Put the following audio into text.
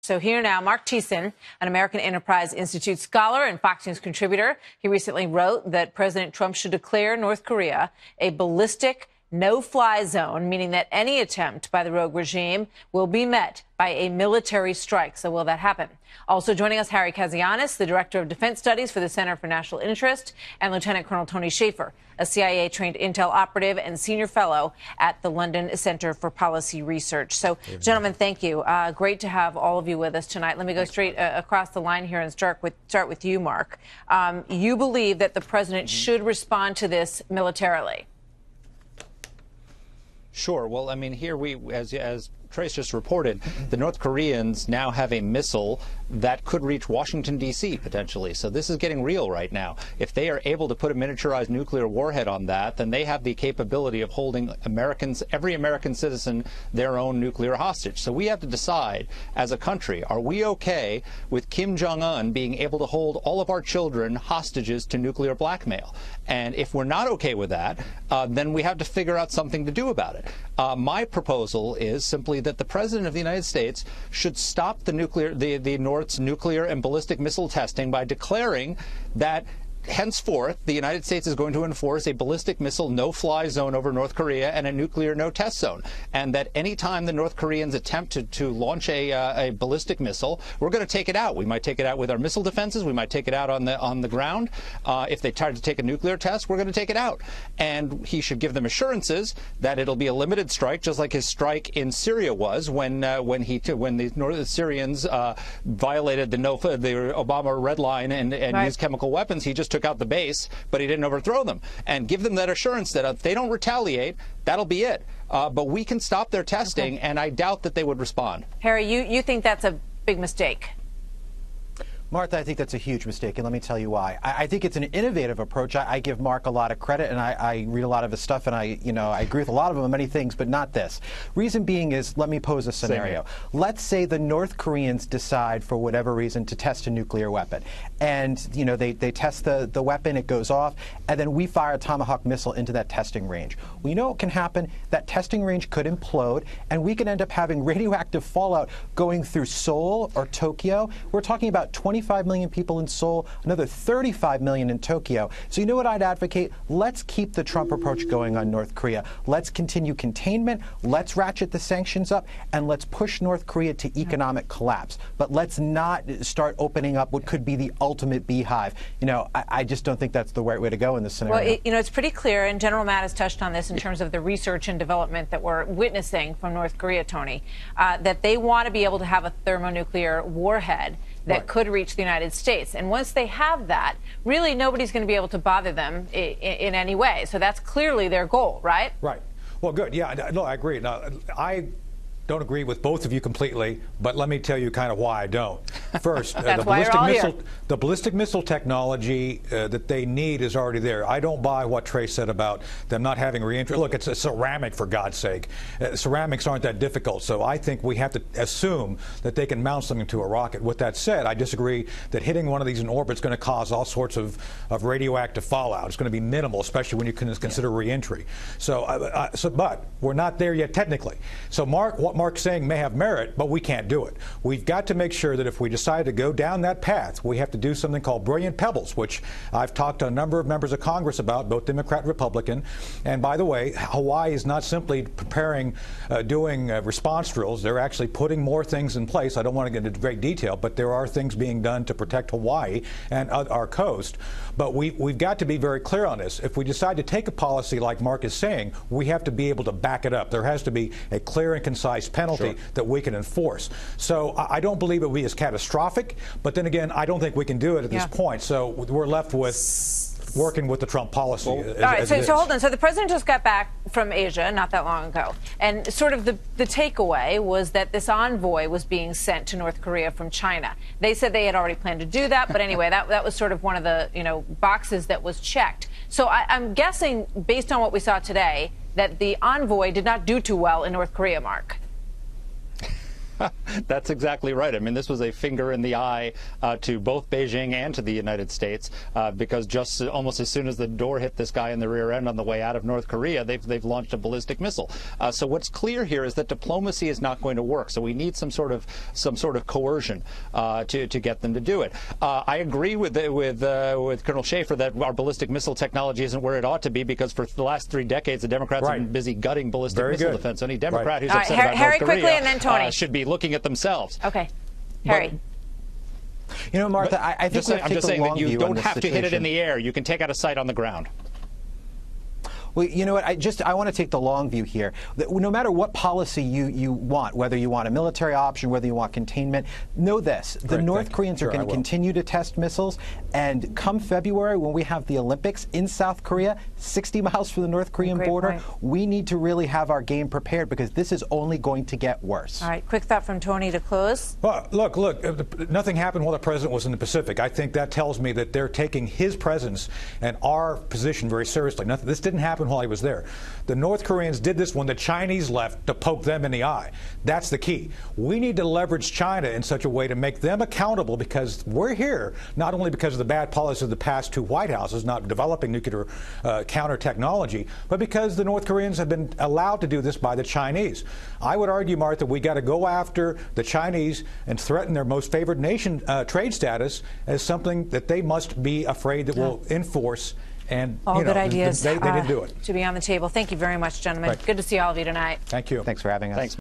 So here now, Mark Thiessen, an American Enterprise Institute scholar and Fox News contributor. He recently wrote that President Trump should declare North Korea a ballistic no-fly zone, meaning that any attempt by the rogue regime will be met by a military strike. So will that happen? Also joining us, Harry Kazianis, the Director of Defense Studies for the Center for National Interest, and Lieutenant Colonel Tony Shaffer, a CIA-trained intel operative and senior fellow at the London Center for Policy Research. So, gentlemen, thank you. Great to have all of you with us tonight. Let me go straight across the line here and start with you, Mark. You believe that the president should respond to this militarily? Sure. Well, I mean, here as Trace just reported, the North Koreans now have a missile that could reach Washington, D.C. potentially. So this is getting real right now. If they are able to put a miniaturized nuclear warhead on that, then they have the capability of holding every American citizen, their own nuclear hostage. So we have to decide as a country, are we okay with Kim Jong-un being able to hold all of our children hostages to nuclear blackmail? And if we're not okay with that, then we have to figure out something to do about it. My proposal is simply that the President of the United States should stop the North's nuclear and ballistic missile testing by declaring that henceforth, the United States is going to enforce a ballistic missile no-fly zone over North Korea and a nuclear no-test zone. And that any time the North Koreans attempt to launch a ballistic missile, we're going to take it out. We might take it out with our missile defenses. We might take it out on the ground. If they try to take a nuclear test, we're going to take it out. And he should give them assurances that it'll be a limited strike, just like his strike in Syria was when the North Syrians violated the Obama red line and used chemical weapons. He just took out the base, but he didn't overthrow them. And give them that assurance that if they don't retaliate, that'll be it. But we can stop their testing, and I doubt that they would respond. Harry, you think that's a big mistake? Martha, I think that's a huge mistake, and let me tell you why. I think it's an innovative approach. I give Mark a lot of credit, and I read a lot of his stuff, and I agree with a lot of him on many things, but not this. Reason being is, let me pose a scenario. Let's say the North Koreans decide, for whatever reason, to test a nuclear weapon, and they test the weapon, it goes off, and then we fire a Tomahawk missile into that testing range. We know what can happen. That testing range could implode, and we could end up having radioactive fallout going through Seoul or Tokyo. We're talking about 25 million people in Seoul, another 35 million in Tokyo. So you know what I'd advocate? Let's keep the Trump approach going on North Korea. Let's continue containment, let's ratchet the sanctions up, and let's push North Korea to economic collapse. But let's not start opening up what could be the ultimate beehive. I just don't think that's the right way to go in this scenario. Well, it's pretty clear, and General Mattis touched on this in terms of the research and development that we're witnessing from North Korea, Tony, that they want to be able to have a thermonuclear warhead that could reach the United States. And once they have that, really nobody's going to be able to bother them in any way. So that's clearly their goal, right? Right. Well, good. Yeah, no, I agree. Now, I don't agree with both of you completely, but let me tell you kind of why I don't. First, the ballistic missile technology that they need is already there. I don't buy what Trey said about them not having reentry. Look, it's a ceramic, for God's sake. Ceramics aren't that difficult, so I think we have to assume that they can mount something to a rocket. With that said, I disagree that hitting one of these in orbit is going to cause all sorts of radioactive fallout. It's going to be minimal, especially when you consider reentry. But we're not there yet technically. So what Mark's saying may have merit, but we can't do it. We've got to make sure that if we decide to go down that path, we have to do something called brilliant pebbles, which I've talked to a number of members of Congress about, both Democrat and Republican. And by the way, Hawaii is not simply doing response drills. They're actually putting more things in place. I don't want to get into great detail, but there are things being done to protect Hawaii and our coast. But we've got to be very clear on this. If we decide to take a policy like Mark is saying, we have to be able to back it up. There has to be a clear and concise penalty that we can enforce. So I don't believe it will be as catastrophic, but then again, I don't think we can do it at this point. So we're left with working with the Trump policy. All right, so hold on. So the president just got back from Asia not that long ago, and sort of the takeaway was that this envoy was being sent to North Korea from China. They said they had already planned to do that, but anyway, that was sort of one of the boxes that was checked. So I'm guessing, based on what we saw today, that the envoy did not do too well in North Korea, Mark. That's exactly right. I mean, this was a finger in the eye to both Beijing and to the United States, because just almost as soon as the door hit this guy in the rear end on the way out of North Korea, they've launched a ballistic missile. So what's clear here is that diplomacy is not going to work. So we need some sort of coercion to get them to do it. I agree with Colonel Schaefer that our ballistic missile technology isn't where it ought to be, because for the last 3 decades the Democrats have been busy gutting ballistic missile defense. Any Democrat who's upset about Harry, North Korea quickly, and then Tony. should be looking at themselves. Okay, Harry. You know, Martha, I think I'm just saying that you don't have to hit it in the air. You can take out a site on the ground. Well, you know what? I want to take the long view here. No matter what policy you want, whether you want a military option, whether you want containment, know this: the North Koreans are going to continue to test missiles, and come February, when we have the Olympics in South Korea, 60 miles from the North Korean border, we need to really have our game prepared, because this is only going to get worse. All right, quick thought from Tony to close. Well, look, nothing happened while the president was in the Pacific. I think that tells me that they're taking his presence and our position very seriously. This didn't happen while he was there. The North Koreans did this when the Chinese left to poke them in the eye. That's the key. We need to leverage China in such a way to make them accountable, because we're here not only because of the bad policies of the past 2 White Houses not developing nuclear counter technology, but because the North Koreans have been allowed to do this by the Chinese. I would argue, Martha, we got to go after the Chinese and threaten their most favored nation trade status as something that they must be afraid that will enforce. And all good ideas. They didn't do it. To be on the table. Thank you very much, gentlemen. Good to see all of you tonight. Thank you. Thanks for having us. Thanks.